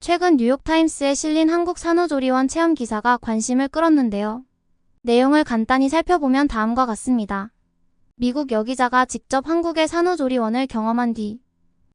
최근 뉴욕타임스에 실린 한국 산후조리원 체험 기사가 관심을 끌었는데요. 내용을 간단히 살펴보면 다음과 같습니다. 미국 여기자가 직접 한국의 산후조리원을 경험한 뒤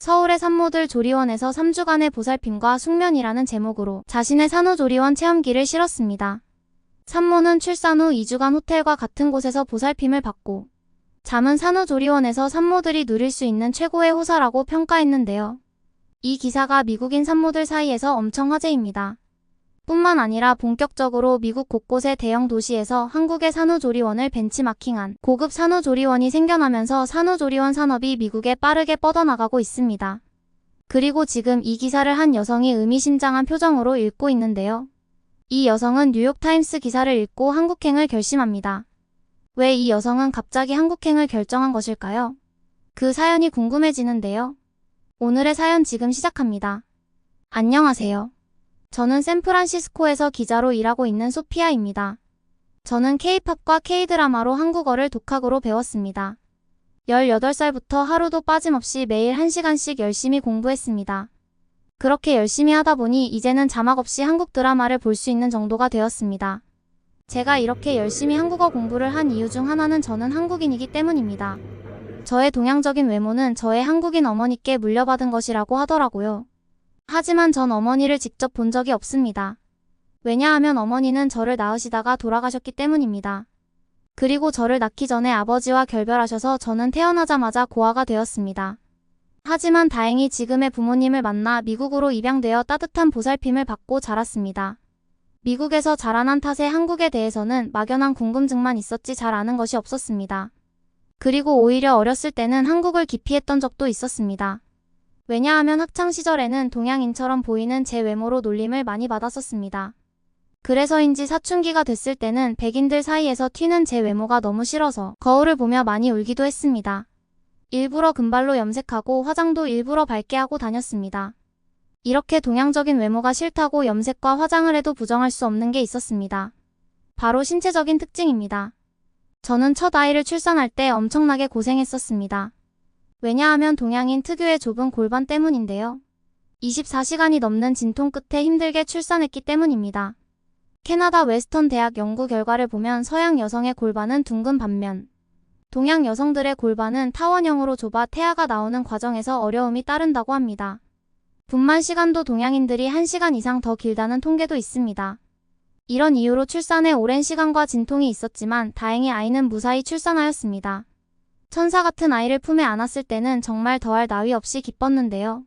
서울의 산모들 조리원에서 3주간의 보살핌과 숙면이라는 제목으로 자신의 산후조리원 체험기를 실었습니다. 산모는 출산 후 2주간 호텔과 같은 곳에서 보살핌을 받고 잠은 산후조리원에서 산모들이 누릴 수 있는 최고의 호사라고 평가했는데요. 이 기사가 미국인 산모들 사이에서 엄청 화제입니다. 뿐만 아니라 본격적으로 미국 곳곳의 대형 도시에서 한국의 산후조리원을 벤치마킹한 고급 산후조리원이 생겨나면서 산후조리원 산업이 미국에 빠르게 뻗어나가고 있습니다. 그리고 지금 이 기사를 한 여성이 의미심장한 표정으로 읽고 있는데요. 이 여성은 뉴욕타임스 기사를 읽고 한국행을 결심합니다. 왜 이 여성은 갑자기 한국행을 결정한 것일까요? 그 사연이 궁금해지는데요. 오늘의 사연 지금 시작합니다. 안녕하세요. 저는 샌프란시스코에서 기자로 일하고 있는 소피아입니다. 저는 K-팝과 K-드라마로 한국어를 독학으로 배웠습니다. 18살부터 하루도 빠짐없이 매일 1시간씩 열심히 공부했습니다. 그렇게 열심히 하다 보니 이제는 자막 없이 한국 드라마를 볼 수 있는 정도가 되었습니다. 제가 이렇게 열심히 한국어 공부를 한 이유 중 하나는 저는 한국인이기 때문입니다. 저의 동양적인 외모는 저의 한국인 어머니께 물려받은 것이라고 하더라고요. 하지만 전 어머니를 직접 본 적이 없습니다. 왜냐하면 어머니는 저를 낳으시다가 돌아가셨기 때문입니다. 그리고 저를 낳기 전에 아버지와 결별하셔서 저는 태어나자마자 고아가 되었습니다. 하지만 다행히 지금의 부모님을 만나 미국으로 입양되어 따뜻한 보살핌을 받고 자랐습니다. 미국에서 자라난 탓에 한국에 대해서는 막연한 궁금증만 있었지 잘 아는 것이 없었습니다. 그리고 오히려 어렸을 때는 한국을 기피했던 적도 있었습니다. 왜냐하면 학창시절에는 동양인처럼 보이는 제 외모로 놀림을 많이 받았었습니다. 그래서인지 사춘기가 됐을 때는 백인들 사이에서 튀는 제 외모가 너무 싫어서 거울을 보며 많이 울기도 했습니다. 일부러 금발로 염색하고 화장도 일부러 밝게 하고 다녔습니다. 이렇게 동양적인 외모가 싫다고 염색과 화장을 해도 부정할 수 없는 게 있었습니다. 바로 신체적인 특징입니다. 저는 첫 아이를 출산할 때 엄청나게 고생했었습니다. 왜냐하면 동양인 특유의 좁은 골반 때문인데요. 24시간이 넘는 진통 끝에 힘들게 출산했기 때문입니다. 캐나다 웨스턴 대학 연구 결과를 보면 서양 여성의 골반은 둥근 반면 동양 여성들의 골반은 타원형으로 좁아 태아가 나오는 과정에서 어려움이 따른다고 합니다. 분만 시간도 동양인들이 1시간 이상 더 길다는 통계도 있습니다. 이런 이유로 출산에 오랜 시간과 진통이 있었지만 다행히 아이는 무사히 출산하였습니다. 천사 같은 아이를 품에 안았을 때는 정말 더할 나위 없이 기뻤는데요.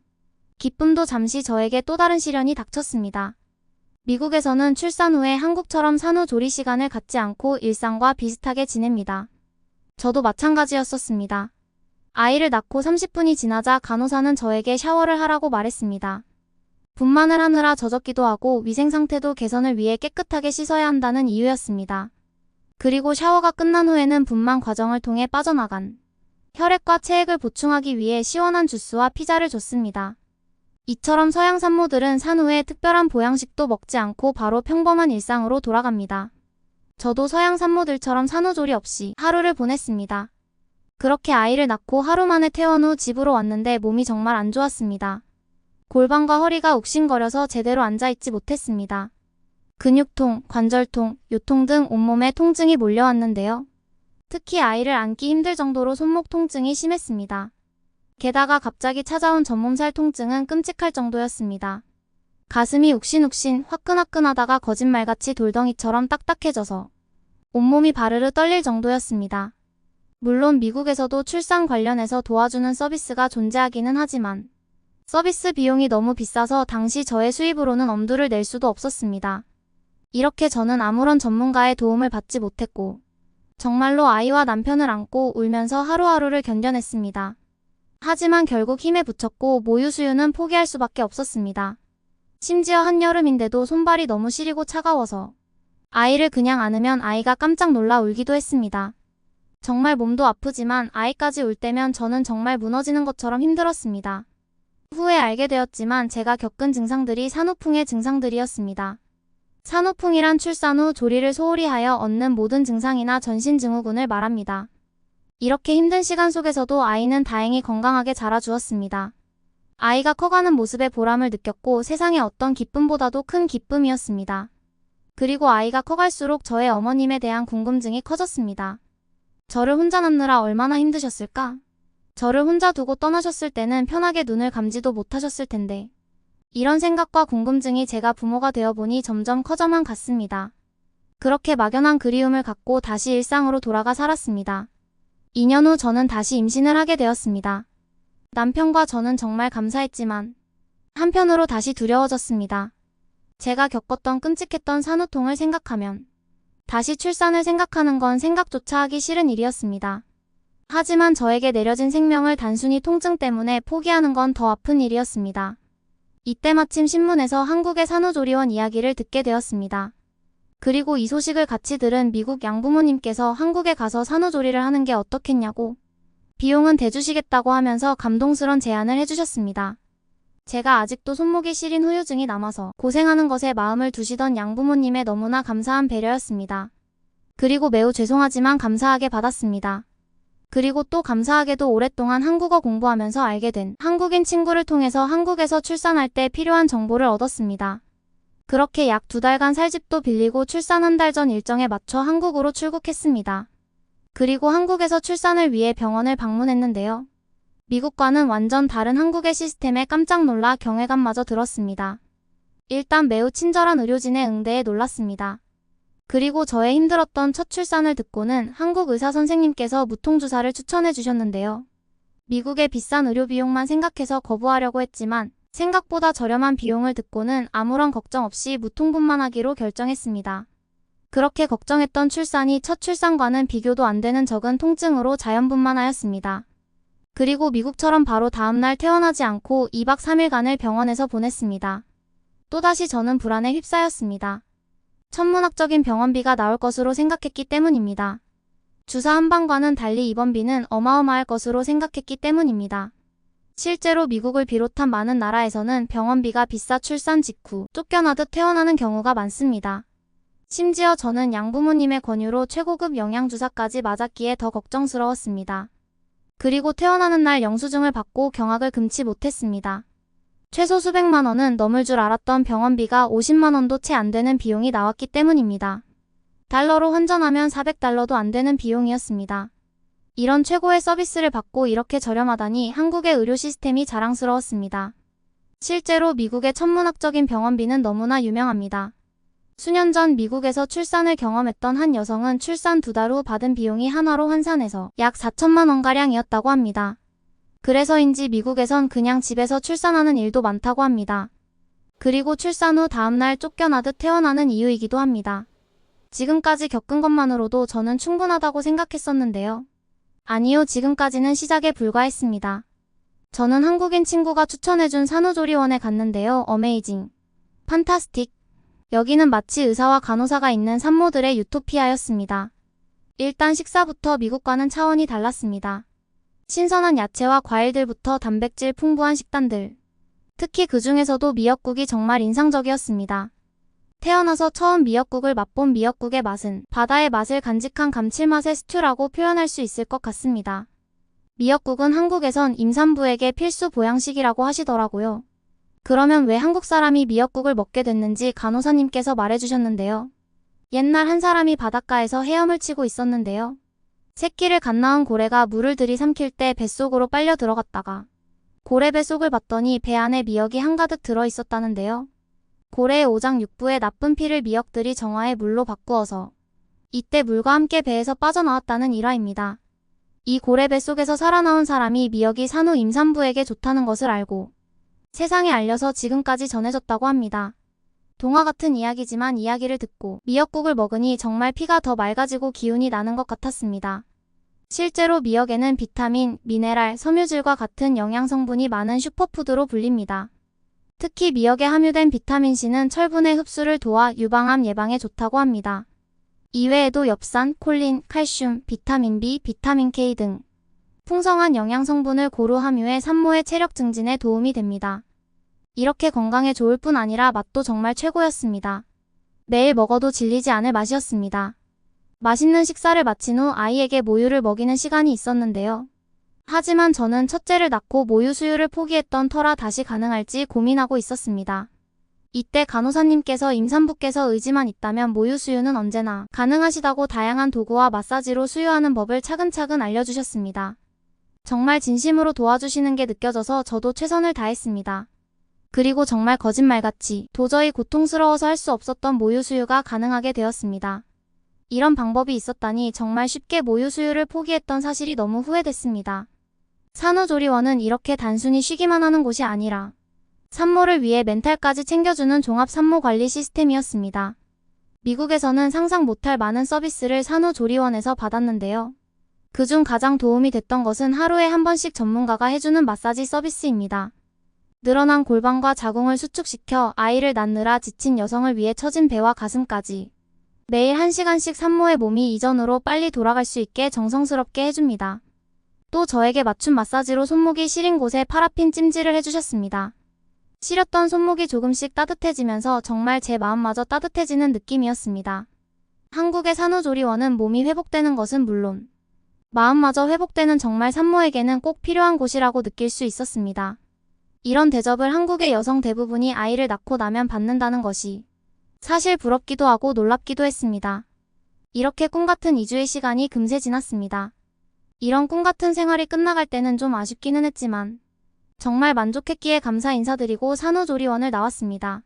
기쁨도 잠시 저에게 또 다른 시련이 닥쳤습니다. 미국에서는 출산 후에 한국처럼 산후조리 시간을 갖지 않고 일상과 비슷하게 지냅니다. 저도 마찬가지였었습니다. 아이를 낳고 30분이 지나자 간호사는 저에게 샤워를 하라고 말했습니다. 분만을 하느라 젖었기도 하고 위생 상태도 개선을 위해 깨끗하게 씻어야 한다는 이유였습니다. 그리고 샤워가 끝난 후에는 분만 과정을 통해 빠져나간 혈액과 체액을 보충하기 위해 시원한 주스와 피자를 줬습니다. 이처럼 서양 산모들은 산후에 특별한 보양식도 먹지 않고 바로 평범한 일상으로 돌아갑니다. 저도 서양 산모들처럼 산후조리 없이 하루를 보냈습니다. 그렇게 아이를 낳고 하루 만에 퇴원 후 집으로 왔는데 몸이 정말 안 좋았습니다. 골반과 허리가 욱신거려서 제대로 앉아있지 못했습니다. 근육통, 관절통, 요통 등 온몸에 통증이 몰려왔는데요. 특히 아이를 안기 힘들 정도로 손목 통증이 심했습니다. 게다가 갑자기 찾아온 전몸살 통증은 끔찍할 정도였습니다. 가슴이 욱신욱신 화끈화끈하다가 거짓말같이 돌덩이처럼 딱딱해져서 온몸이 바르르 떨릴 정도였습니다. 물론 미국에서도 출산 관련해서 도와주는 서비스가 존재하기는 하지만 서비스 비용이 너무 비싸서 당시 저의 수입으로는 엄두를 낼 수도 없었습니다. 이렇게 저는 아무런 전문가의 도움을 받지 못했고 정말로 아이와 남편을 안고 울면서 하루하루를 견뎌냈습니다. 하지만 결국 힘에 부쳤고 모유 수유는 포기할 수밖에 없었습니다. 심지어 한여름인데도 손발이 너무 시리고 차가워서 아이를 그냥 안으면 아이가 깜짝 놀라 울기도 했습니다. 정말 몸도 아프지만 아이까지 울 때면 저는 정말 무너지는 것처럼 힘들었습니다. 후에 알게 되었지만 제가 겪은 증상들이 산후풍의 증상들이었습니다. 산후풍이란 출산 후 조리를 소홀히 하여 얻는 모든 증상이나 전신 증후군을 말합니다. 이렇게 힘든 시간 속에서도 아이는 다행히 건강하게 자라주었습니다. 아이가 커가는 모습에 보람을 느꼈고 세상의 어떤 기쁨보다도 큰 기쁨이었습니다. 그리고 아이가 커갈수록 저의 어머님에 대한 궁금증이 커졌습니다. 저를 혼자 낳느라 얼마나 힘드셨을까? 저를 혼자 두고 떠나셨을 때는 편하게 눈을 감지도 못하셨을 텐데. 이런 생각과 궁금증이 제가 부모가 되어보니 점점 커져만 갔습니다. 그렇게 막연한 그리움을 갖고 다시 일상으로 돌아가 살았습니다. 2년 후 저는 다시 임신을 하게 되었습니다. 남편과 저는 정말 감사했지만 한편으로 다시 두려워졌습니다. 제가 겪었던 끔찍했던 산후통을 생각하면 다시 출산을 생각하는 건 생각조차 하기 싫은 일이었습니다. 하지만 저에게 내려진 생명을 단순히 통증 때문에 포기하는 건 더 아픈 일이었습니다. 이때 마침 신문에서 한국의 산후조리원 이야기를 듣게 되었습니다. 그리고 이 소식을 같이 들은 미국 양부모님께서 한국에 가서 산후조리를 하는 게 어떻겠냐고 비용은 대주시겠다고 하면서 감동스런 제안을 해주셨습니다. 제가 아직도 손목이 시린 후유증이 남아서 고생하는 것에 마음을 두시던 양부모님의 너무나 감사한 배려였습니다. 그리고 매우 죄송하지만 감사하게 받았습니다. 그리고 또 감사하게도 오랫동안 한국어 공부하면서 알게 된 한국인 친구를 통해서 한국에서 출산할 때 필요한 정보를 얻었습니다. 그렇게 약 2달간 살 집도 빌리고 출산 1달 전 일정에 맞춰 한국으로 출국했습니다. 그리고 한국에서 출산을 위해 병원을 방문했는데요. 미국과는 완전 다른 한국의 시스템에 깜짝 놀라 경외감마저 들었습니다. 일단 매우 친절한 의료진의 응대에 놀랐습니다. 그리고 저의 힘들었던 첫 출산을 듣고는 한국 의사 선생님께서 무통주사를 추천해 주셨는데요. 미국의 비싼 의료 비용만 생각해서 거부하려고 했지만 생각보다 저렴한 비용을 듣고는 아무런 걱정 없이 무통분만하기로 결정했습니다. 그렇게 걱정했던 출산이 첫 출산과는 비교도 안 되는 적은 통증으로 자연분만하였습니다. 그리고 미국처럼 바로 다음날 퇴원하지 않고 2박 3일간을 병원에서 보냈습니다. 또다시 저는 불안에 휩싸였습니다. 천문학적인 병원비가 나올 것으로 생각했기 때문입니다. 주사 한 방과는 달리 입원비는 어마어마할 것으로 생각했기 때문입니다. 실제로 미국을 비롯한 많은 나라에서는 병원비가 비싸 출산 직후 쫓겨나듯 퇴원하는 경우가 많습니다. 심지어 저는 양부모님의 권유로 최고급 영양주사까지 맞았기에 더 걱정스러웠습니다. 그리고 퇴원하는 날 영수증을 받고 경악을 금치 못했습니다. 최소 수백만 원은 넘을 줄 알았던 병원비가 50만 원도 채 안 되는 비용이 나왔기 때문입니다. 달러로 환전하면 400달러도 안 되는 비용이었습니다. 이런 최고의 서비스를 받고 이렇게 저렴하다니 한국의 의료 시스템이 자랑스러웠습니다. 실제로 미국의 천문학적인 병원비는 너무나 유명합니다. 수년 전 미국에서 출산을 경험했던 한 여성은 출산 2달 후 받은 비용이 한화로 환산해서 약 4천만 원가량이었다고 합니다. 그래서인지 미국에선 그냥 집에서 출산하는 일도 많다고 합니다. 그리고 출산 후 다음날 쫓겨나듯 퇴원하는 이유이기도 합니다. 지금까지 겪은 것만으로도 저는 충분하다고 생각했었는데요. 아니요, 지금까지는 시작에 불과했습니다. 저는 한국인 친구가 추천해준 산후조리원에 갔는데요. 어메이징, 판타스틱. 여기는 마치 의사와 간호사가 있는 산모들의 유토피아였습니다. 일단 식사부터 미국과는 차원이 달랐습니다. 신선한 야채와 과일들부터 단백질 풍부한 식단들. 특히 그 중에서도 미역국이 정말 인상적이었습니다. 태어나서 처음 미역국을 맛본 미역국의 맛은 바다의 맛을 간직한 감칠맛의 스튜라고 표현할 수 있을 것 같습니다. 미역국은 한국에선 임산부에게 필수 보양식이라고 하시더라고요. 그러면 왜 한국 사람이 미역국을 먹게 됐는지 간호사님께서 말해주셨는데요. 옛날 한 사람이 바닷가에서 헤엄을 치고 있었는데요. 새끼를 갓 낳은 고래가 물을 들이삼킬 때 뱃속으로 빨려 들어갔다가 고래 뱃속을 봤더니 배 안에 미역이 한가득 들어있었다는데요. 고래의 오장육부의 나쁜 피를 미역들이 정화의 물로 바꾸어서 이때 물과 함께 배에서 빠져나왔다는 일화입니다. 이 고래 뱃속에서 살아나온 사람이 미역이 산후 임산부에게 좋다는 것을 알고 세상에 알려서 지금까지 전해졌다고 합니다. 동화 같은 이야기지만 이야기를 듣고 미역국을 먹으니 정말 피가 더 맑아지고 기운이 나는 것 같았습니다. 실제로 미역에는 비타민, 미네랄, 섬유질과 같은 영양성분이 많은 슈퍼푸드로 불립니다. 특히 미역에 함유된 비타민C는 철분의 흡수를 도와 유방암 예방에 좋다고 합니다. 이외에도 엽산, 콜린, 칼슘, 비타민 B, 비타민 K 등 풍성한 영양성분을 고루 함유해 산모의 체력 증진에 도움이 됩니다. 이렇게 건강에 좋을 뿐 아니라 맛도 정말 최고였습니다. 매일 먹어도 질리지 않을 맛이었습니다. 맛있는 식사를 마친 후 아이에게 모유를 먹이는 시간이 있었는데요. 하지만 저는 첫째를 낳고 모유 수유를 포기했던 터라 다시 가능할지 고민하고 있었습니다. 이때 간호사님께서 임산부께서 의지만 있다면 모유 수유는 언제나 가능하시다고 다양한 도구와 마사지로 수유하는 법을 차근차근 알려주셨습니다. 정말 진심으로 도와주시는 게 느껴져서 저도 최선을 다했습니다. 그리고 정말 거짓말같이 도저히 고통스러워서 할 수 없었던 모유 수유가 가능하게 되었습니다. 이런 방법이 있었다니 정말 쉽게 모유 수유를 포기했던 사실이 너무 후회됐습니다. 산후조리원은 이렇게 단순히 쉬기만 하는 곳이 아니라 산모를 위해 멘탈까지 챙겨주는 종합 산모 관리 시스템이었습니다. 미국에서는 상상 못할 많은 서비스를 산후조리원에서 받았는데요. 그중 가장 도움이 됐던 것은 하루에 한 번씩 전문가가 해주는 마사지 서비스입니다. 늘어난 골반과 자궁을 수축시켜 아이를 낳느라 지친 여성을 위해 처진 배와 가슴까지 매일 1시간씩 산모의 몸이 이전으로 빨리 돌아갈 수 있게 정성스럽게 해줍니다. 또 저에게 맞춤 마사지로 손목이 시린 곳에 파라핀 찜질을 해주셨습니다. 시렸던 손목이 조금씩 따뜻해지면서 정말 제 마음마저 따뜻해지는 느낌이었습니다. 한국의 산후조리원은 몸이 회복되는 것은 물론 마음마저 회복되는 정말 산모에게는 꼭 필요한 곳이라고 느낄 수 있었습니다. 이런 대접을 한국의 여성 대부분이 아이를 낳고 나면 받는다는 것이 사실 부럽기도 하고 놀랍기도 했습니다. 이렇게 꿈같은 2주의 시간이 금세 지났습니다. 이런 꿈같은 생활이 끝나갈 때는 좀 아쉽기는 했지만 정말 만족했기에 감사 인사드리고 산후조리원을 나왔습니다.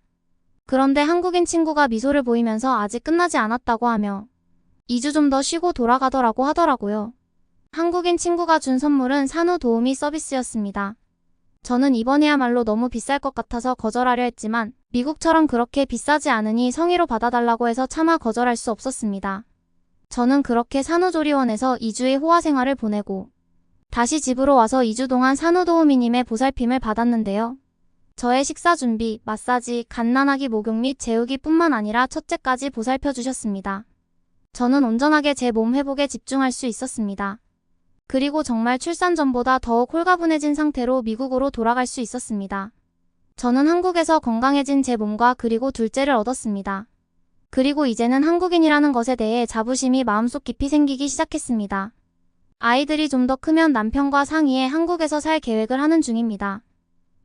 그런데 한국인 친구가 미소를 보이면서 아직 끝나지 않았다고 하며 2주 좀 더 쉬고 돌아가더라고 하더라고요. 한국인 친구가 준 선물은 산후도우미 서비스였습니다. 저는 이번에야말로 너무 비쌀 것 같아서 거절하려 했지만 미국처럼 그렇게 비싸지 않으니 성의로 받아달라고 해서 차마 거절할 수 없었습니다. 저는 그렇게 산후조리원에서 2주의 호화 생활을 보내고 다시 집으로 와서 2주 동안 산후도우미님의 보살핌을 받았는데요. 저의 식사 준비, 마사지, 갓난아기 목욕 및 재우기 뿐만 아니라 첫째까지 보살펴 주셨습니다. 저는 온전하게 제 몸 회복에 집중할 수 있었습니다. 그리고 정말 출산 전보다 더욱 홀가분해진 상태로 미국으로 돌아갈 수 있었습니다. 저는 한국에서 건강해진 제 몸과 그리고 둘째를 얻었습니다. 그리고 이제는 한국인이라는 것에 대해 자부심이 마음속 깊이 생기기 시작했습니다. 아이들이 좀 더 크면 남편과 상의해 한국에서 살 계획을 하는 중입니다.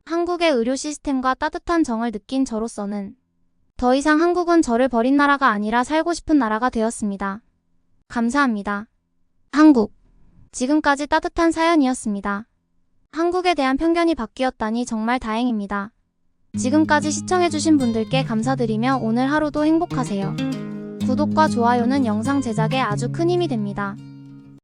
한국의 의료 시스템과 따뜻한 정을 느낀 저로서는 더 이상 한국은 저를 버린 나라가 아니라 살고 싶은 나라가 되었습니다. 감사합니다. 한국. 지금까지 따뜻한 사연이었습니다. 한국에 대한 편견이 바뀌었다니 정말 다행입니다. 지금까지 시청해주신 분들께 감사드리며 오늘 하루도 행복하세요. 구독과 좋아요는 영상 제작에 아주 큰 힘이 됩니다.